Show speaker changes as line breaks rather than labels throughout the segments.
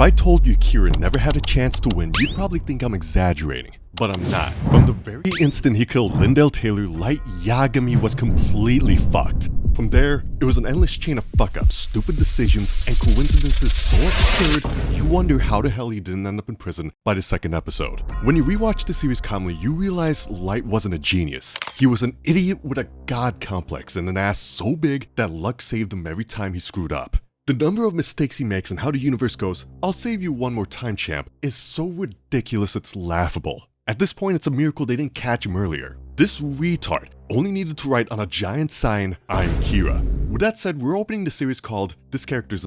I told you Kira never had a chance to win, you'd probably think I'm exaggerating. But I'm not. From the very instant he killed Lindell Taylor, Light Yagami was completely fucked. From there, it was an endless chain of fuck-ups, stupid decisions, and coincidences so absurd, you wonder how the hell he didn't end up in prison by the second episode. When you rewatch the series calmly, you realize Light wasn't a genius. He was an idiot with a god complex and an ass so big that luck saved him every time he screwed up. The number of mistakes he makes and how the universe goes, "I'll save you one more time, champ," is so ridiculous it's laughable. At this point, it's a miracle they didn't catch him earlier. This retard only needed to write on a giant sign, "I'm Kira." With that said, we're opening the series called This Character's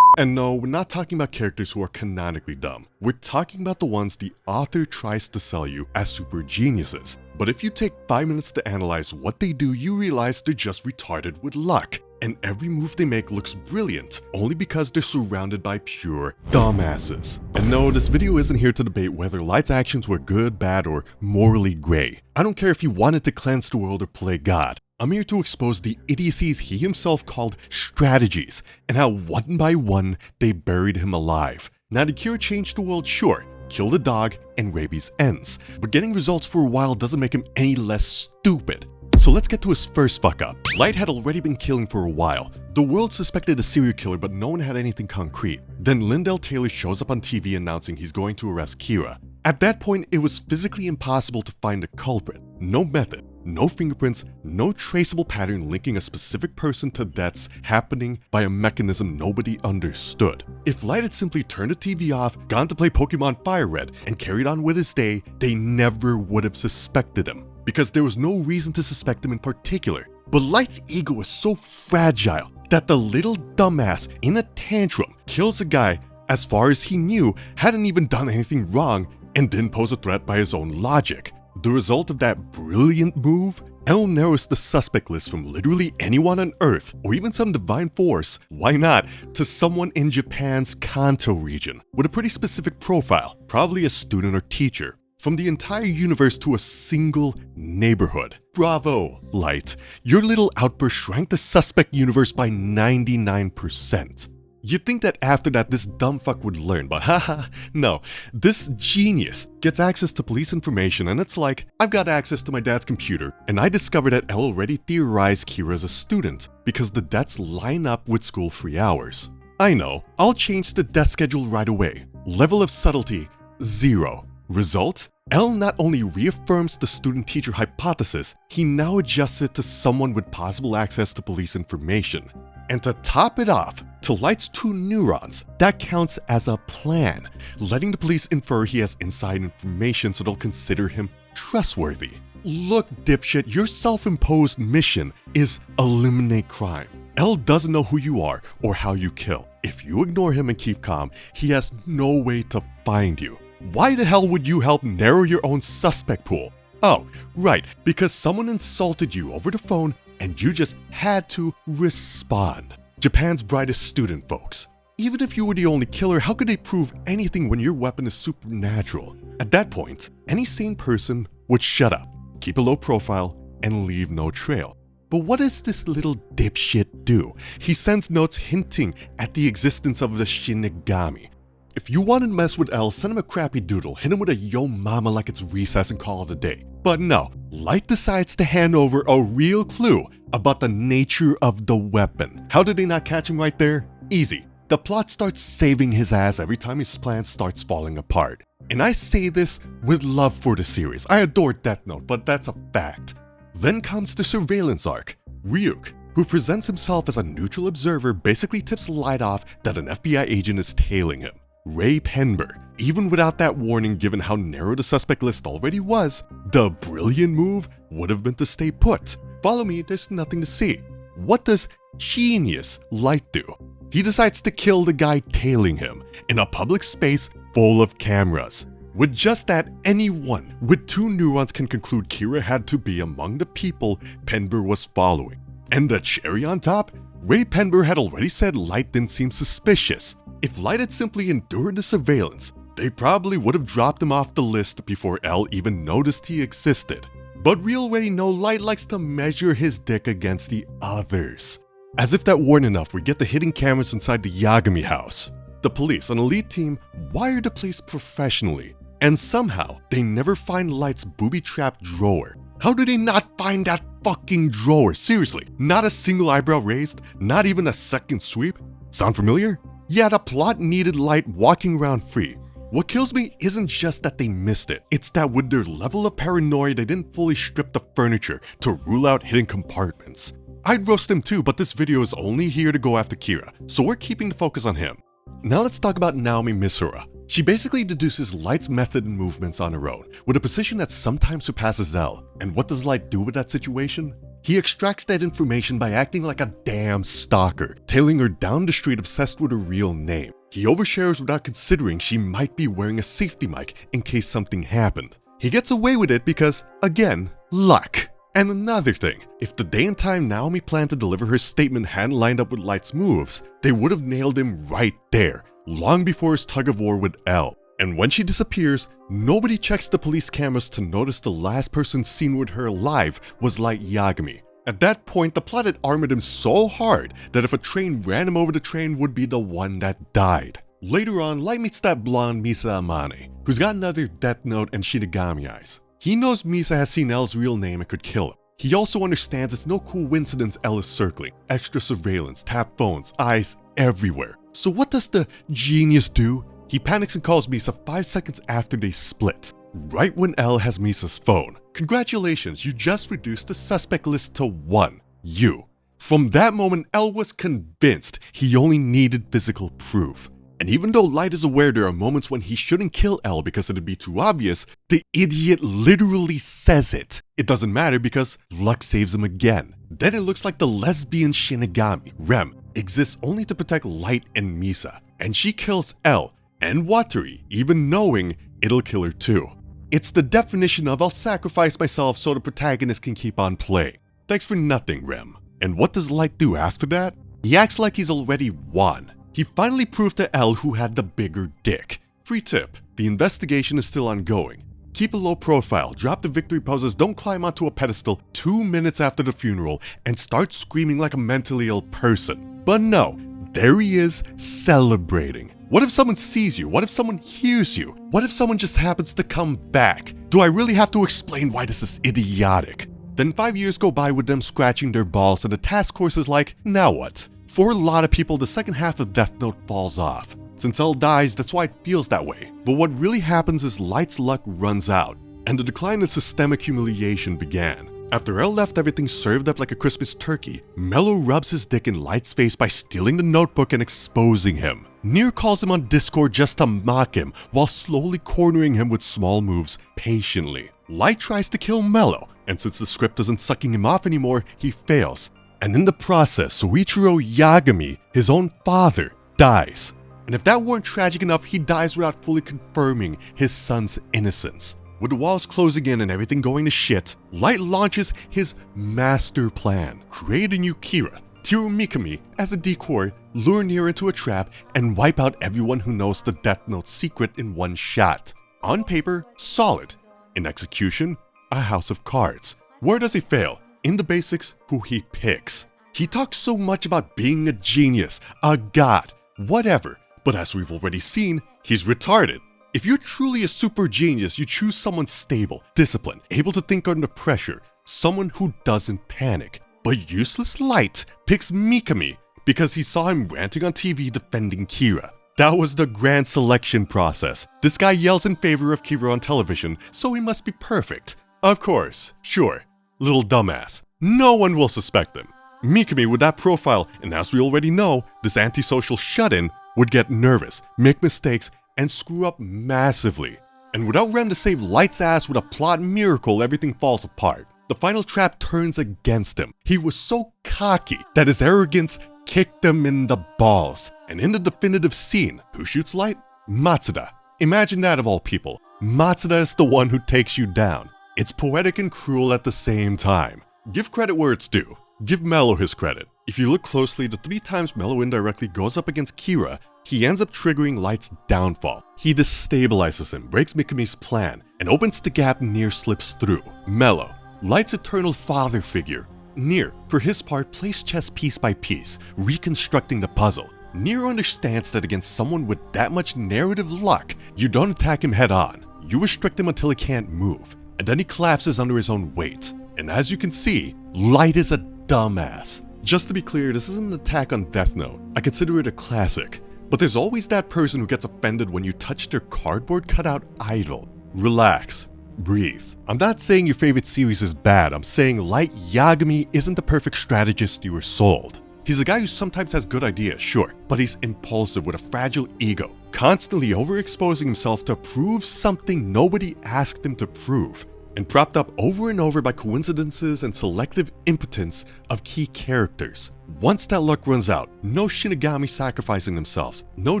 And no, we're not talking about characters who are canonically dumb. We're talking about the ones the author tries to sell you as super geniuses. But if you take 5 minutes to analyze what they do, you realize they're just retarded with luck. And every move they make looks brilliant, only because they're surrounded by pure dumbasses. And no, this video isn't here to debate whether Light's actions were good, bad, or morally gray. I don't care if he wanted to cleanse the world or play God. I'm here to expose the idiocies he himself called strategies, and how one by one they buried him alive. Now, did Kira change the world? Sure. Kill the dog and rabies ends. But getting results for a while doesn't make him any less stupid. So let's get to his first fuck up. Light had already been killing for a while. The world suspected a serial killer, but no one had anything concrete. Then Lindell Taylor shows up on TV announcing he's going to arrest Kira. At that point, it was physically impossible to find a culprit. No method, no fingerprints, no traceable pattern linking a specific person to deaths happening by a mechanism nobody understood. If Light had simply turned the TV off, gone to play Pokemon Fire Red, and carried on with his day, they never would have suspected him, because there was no reason to suspect him in particular. But Light's ego was so fragile that the little dumbass in a tantrum kills a guy, as far as he knew, hadn't even done anything wrong and didn't pose a threat by his own logic. The result of that brilliant move? L narrows the suspect list from literally anyone on Earth, or even some divine force, why not, to someone in Japan's Kanto region, with a pretty specific profile, probably a student or teacher. From the entire universe to a single neighborhood. Bravo, Light. Your little outburst shrank the suspect universe by 99%. You'd think that after that this dumb fuck would learn, but haha, no. This genius gets access to police information and it's like, I've got access to my dad's computer and I discovered that L already theorized Kira as a student because the deaths line up with school free hours. I know, I'll change the death schedule right away. Level of subtlety, 0. Result? L not only reaffirms the student-teacher hypothesis, he now adjusts it to someone with possible access to police information. And to top it off, to Light's 2 neurons, that counts as a plan, letting the police infer he has inside information so they'll consider him trustworthy. Look, dipshit, your self-imposed mission is eliminate crime. L doesn't know who you are or how you kill. If you ignore him and keep calm, he has no way to find you. Why the hell would you help narrow your own suspect pool? Oh, right, because someone insulted you over the phone and you just had to respond. Japan's brightest student, folks. Even if you were the only killer, how could they prove anything when your weapon is supernatural? At that point, any sane person would shut up, keep a low profile, and leave no trail. But what does this little dipshit do? He sends notes hinting at the existence of the Shinigami. If you want to mess with L, send him a crappy doodle, hit him with a yo mama like it's recess and call it a day. But no, Light decides to hand over a real clue about the nature of the weapon. How did they not catch him right there? Easy. The plot starts saving his ass every time his plan starts falling apart. And I say this with love for the series. I adore Death Note, but that's a fact. Then comes the surveillance arc. Ryuk, who presents himself as a neutral observer, basically tips Light off that an FBI agent is tailing him. Ray Penber. Even without that warning, given how narrow the suspect list already was, the brilliant move would have been to stay put. Follow me, there's nothing to see. What does genius Light do? He decides to kill the guy tailing him in a public space full of cameras. With just that, anyone with 2 neurons can conclude Kira had to be among the people Penber was following. And the cherry on top? Ray Penber had already said Light didn't seem suspicious. If Light had simply endured the surveillance, they probably would have dropped him off the list before L even noticed he existed. But we already know Light likes to measure his dick against the others. As if that weren't enough, we get the hidden cameras inside the Yagami house. The police, an elite team, wire the place professionally. And somehow, they never find Light's booby-trapped drawer. How do they not find that fucking drawer? Seriously, not a single eyebrow raised, not even a second sweep? Sound familiar? Yeah, the plot needed Light walking around free. What kills me isn't just that they missed it, it's that with their level of paranoia they didn't fully strip the furniture to rule out hidden compartments. I'd roast him too, but this video is only here to go after Kira, so we're keeping the focus on him. Now let's talk about Naomi Misura. She basically deduces Light's method and movements on her own, with a precision that sometimes surpasses L. And what does Light do with that situation? He extracts that information by acting like a damn stalker, tailing her down the street obsessed with her real name. He overshares without considering she might be wearing a safety mic in case something happened. He gets away with it because, again, luck. And another thing, if the day and time Naomi planned to deliver her statement hadn't lined up with Light's moves, they would have nailed him right there, long before his tug of war with L. And when she disappears, nobody checks the police cameras to notice the last person seen with her alive was Light Yagami. At that point, the plot had armored him so hard that if a train ran him over, the train would be the one that died. Later on, Light meets that blonde Misa Amane, who's got another Death Note and Shinigami eyes. He knows Misa has seen L's real name and could kill him. He also understands it's no coincidence L is circling. Extra surveillance, tap phones, eyes everywhere. So what does the genius do? He panics and calls Misa 5 seconds after they split, right when L has Misa's phone. Congratulations, you just reduced the suspect list to 1. You. From that moment, L was convinced he only needed physical proof. And even though Light is aware there are moments when he shouldn't kill L because it'd be too obvious, the idiot literally says it. It doesn't matter because luck saves him again. Then it looks like the lesbian Shinigami, Rem, exists only to protect Light and Misa. And she kills L and Watari, even knowing it'll kill her too. It's the definition of I'll sacrifice myself so the protagonist can keep on playing. Thanks for nothing, Rem. And what does Light do after that? He acts like he's already won. He finally proved to L who had the bigger dick. Free tip, the investigation is still ongoing. Keep a low profile, drop the victory poses, don't climb onto a pedestal 2 minutes after the funeral and start screaming like a mentally ill person. But no, there he is, celebrating. What if someone sees you? What if someone hears you? What if someone just happens to come back? Do I really have to explain why this is idiotic? Then 5 years go by with them scratching their balls and the task force is like, now what? For a lot of people, the second half of Death Note falls off. Since L dies, that's why it feels that way. But what really happens is Light's luck runs out, and the decline in systemic humiliation began. After L left everything served up like a Christmas turkey, Mello rubs his dick in Light's face by stealing the notebook and exposing him. Nier calls him on Discord just to mock him, while slowly cornering him with small moves, patiently. Light tries to kill Mello, and since the script isn't sucking him off anymore, he fails. And in the process, Soichiro Yagami, his own father, dies. And if that weren't tragic enough, he dies without fully confirming his son's innocence. With the walls closing in and everything going to shit, Light launches his master plan. Create a new Kira, Teru Mikami as a decoy, lure Nier into a trap, and wipe out everyone who knows the Death Note secret in one shot. On paper, solid. In execution, a house of cards. Where does he fail? In the basics, who he picks. He talks so much about being a genius, a god, whatever, but as we've already seen, he's retarded. If you're truly a super genius, you choose someone stable, disciplined, able to think under pressure, someone who doesn't panic. But useless Light picks Mikami because he saw him ranting on TV defending Kira. That was the grand selection process. This guy yells in favor of Kira on television, so he must be perfect. Of course, sure. Little dumbass. No one will suspect him. Mikami with that profile, and as we already know, this antisocial shut-in would get nervous, make mistakes, and screw up massively. And without Rem to save Light's ass with a plot miracle, everything falls apart. The final trap turns against him. He was so cocky that his arrogance kicked him in the balls. And in the definitive scene, who shoots Light? Matsuda. Imagine that of all people. Matsuda is the one who takes you down. It's poetic and cruel at the same time. Give credit where it's due. Give Mello his credit. If you look closely, the 3 times Mello indirectly goes up against Kira, he ends up triggering Light's downfall. He destabilizes him, breaks Mikami's plan, and opens the gap Nier slips through. Mello, Light's eternal father figure. Nier, for his part, plays chess piece by piece, reconstructing the puzzle. Nero understands that against someone with that much narrative luck, you don't attack him head on. You restrict him until he can't move, and then he collapses under his own weight. And as you can see, Light is a dumbass. Just to be clear, this isn't an attack on Death Note. I consider it a classic. But there's always that person who gets offended when you touch their cardboard cutout idol. Relax. Breathe. I'm not saying your favorite series is bad, I'm saying Light Yagami isn't the perfect strategist you were sold. He's a guy who sometimes has good ideas, sure, but he's impulsive with a fragile ego, constantly overexposing himself to prove something nobody asked him to prove, and propped up over and over by coincidences and selective impotence of key characters. Once that luck runs out, no Shinigami sacrificing themselves, no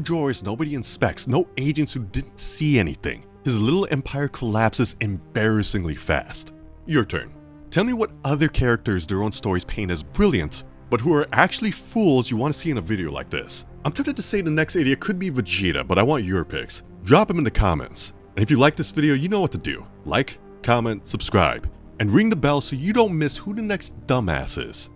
drawers nobody inspects, no agents who didn't see anything. His little empire collapses embarrassingly fast. Your turn. Tell me what other characters their own stories paint as brilliant, but who are actually fools you want to see in a video like this. I'm tempted to say the next idiot could be Vegeta, but I want your picks. Drop them in the comments. And if you like this video, you know what to do. Like, comment, subscribe, and ring the bell so you don't miss who the next dumbass is.